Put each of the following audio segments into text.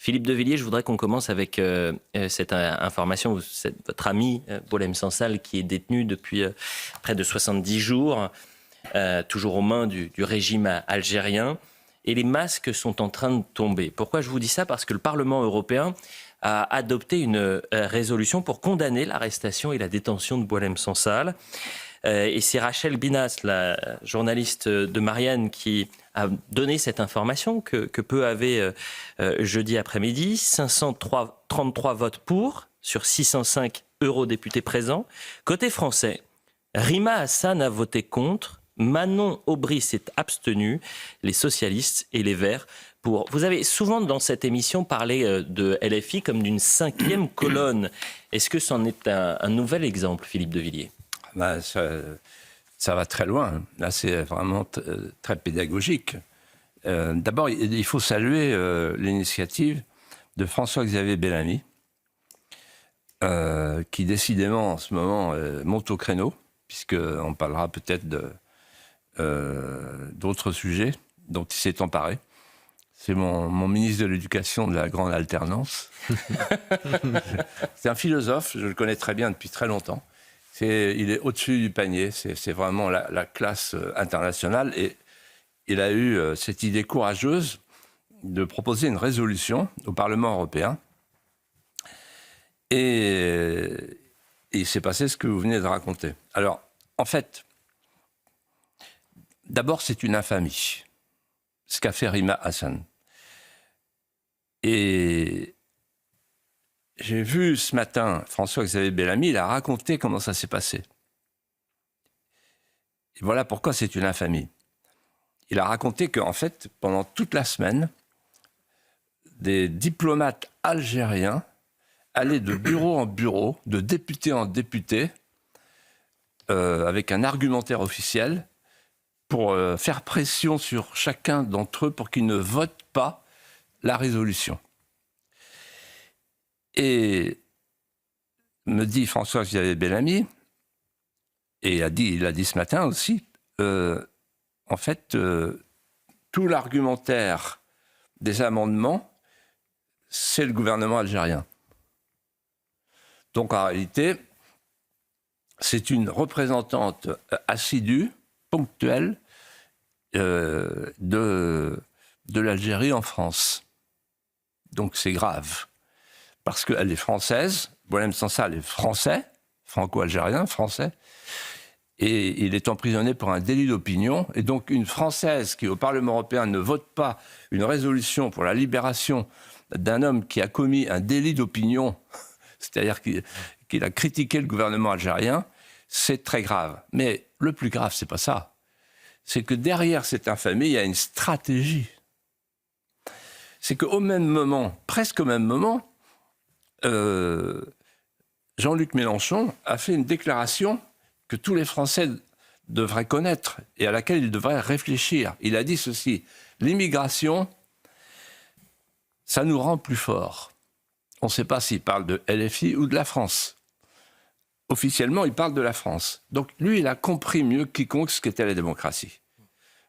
Philippe de Villiers, je voudrais qu'on commence avec cette information. Votre ami Boualem Sansal, qui est détenu depuis près de 70 jours, toujours aux mains du régime algérien. Et les masques sont en train de tomber. Pourquoi je vous dis ça? Parce que le Parlement européen a adopté une résolution pour condamner l'arrestation et la détention de Boualem Sansal. Et c'est Rachel Binas, la journaliste de Marianne, qui a donné cette information que peu avait jeudi après-midi. 533 votes pour sur 605 eurodéputés présents. Côté français, Rima Hassan a voté contre. Manon Aubry s'est abstenue, les socialistes et les Verts pour. Vous avez souvent dans cette émission parlé de LFI comme d'une cinquième colonne. Est-ce que c'en est un nouvel exemple, Philippe de Villiers? Ça va très loin. Là, c'est vraiment très pédagogique. D'abord, il faut saluer l'initiative de François-Xavier Bellamy, qui décidément, en ce moment, monte au créneau, puisqu'on parlera peut-être d'autres sujets dont il s'est emparé. C'est mon ministre de l'Éducation de la grande alternance. C'est un philosophe, je le connais très bien depuis très longtemps. Il est au-dessus du panier, c'est vraiment la classe internationale. Et il a eu cette idée courageuse de proposer une résolution au Parlement européen. Et il s'est passé ce que vous venez de raconter. Alors, en fait, d'abord, c'est une infamie, ce qu'a fait Rima Hassan. Et j'ai vu ce matin François-Xavier Bellamy, il a raconté comment ça s'est passé. Et voilà pourquoi c'est une infamie. Il a raconté qu'en fait, pendant toute la semaine, des diplomates algériens allaient de bureau en bureau, de député en député, avec un argumentaire officiel, pour faire pression sur chacun d'entre eux pour qu'ils ne votent pas la résolution. Et me dit François-Xavier Bellamy, et il a dit ce matin aussi, en fait, tout l'argumentaire des amendements, c'est le gouvernement algérien. Donc en réalité, c'est une représentante assidue, ponctuelle, de l'Algérie en France. Donc c'est grave. Parce qu'elle est française, Boualem Sansal est français, franco-algérien, français, et il est emprisonné pour un délit d'opinion. Et donc une Française qui, au Parlement européen, ne vote pas une résolution pour la libération d'un homme qui a commis un délit d'opinion, c'est-à-dire qu'il a critiqué le gouvernement algérien, c'est très grave. Mais le plus grave, c'est pas ça. C'est que derrière cette infamie, il y a une stratégie. C'est qu'au même moment, presque au même moment, Jean-Luc Mélenchon a fait une déclaration que tous les Français devraient connaître et à laquelle ils devraient réfléchir. Il a dit ceci: l'immigration, ça nous rend plus forts. On ne sait pas s'il parle de LFI ou de la France. Officiellement, il parle de la France. Donc lui, il a compris mieux que quiconque ce qu'était la démocratie.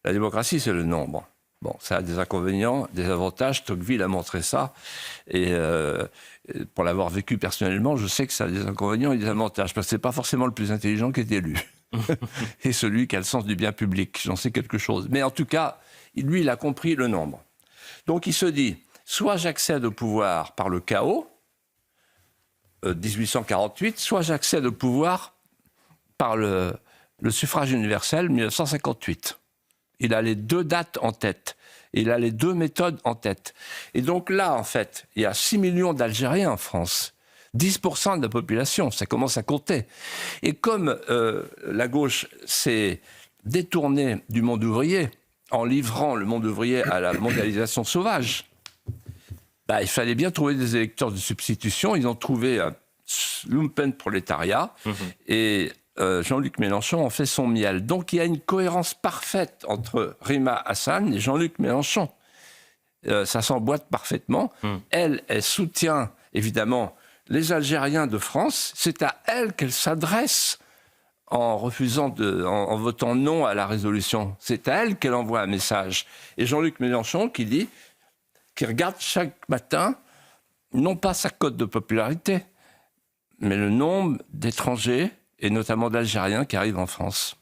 La démocratie, c'est le nombre. Bon, ça a des inconvénients, des avantages. Tocqueville a montré ça. Et pour l'avoir vécu personnellement, je sais que ça a des inconvénients et des avantages. Parce que ce n'est pas forcément le plus intelligent qui est élu. Et celui qui a le sens du bien public. J'en sais quelque chose. Mais en tout cas, lui, il a compris le nombre. Donc il se dit, soit j'accède au pouvoir par le chaos, 1848, soit j'accède au pouvoir par le suffrage universel, 1958. Il a les deux dates en tête. Il a les deux méthodes en tête. Et donc là, en fait, il y a 6 millions d'Algériens en France. 10% de la population, ça commence à compter. Et comme la gauche s'est détournée du monde ouvrier, en livrant le monde ouvrier à la mondialisation sauvage, il fallait bien trouver des électeurs de substitution. Ils ont trouvé un lumpenprolétariat. Et Jean-Luc Mélenchon en fait son miel. Donc il y a une cohérence parfaite entre Rima Hassan et Jean-Luc Mélenchon. Ça s'emboîte parfaitement. Elle soutient évidemment les Algériens de France. C'est à elle qu'elle s'adresse en en votant non à la résolution. C'est à elle qu'elle envoie un message. Et Jean-Luc Mélenchon qui dit qui regarde chaque matin, non pas sa cote de popularité, mais le nombre d'étrangers, et notamment d'Algériens, qui arrivent en France.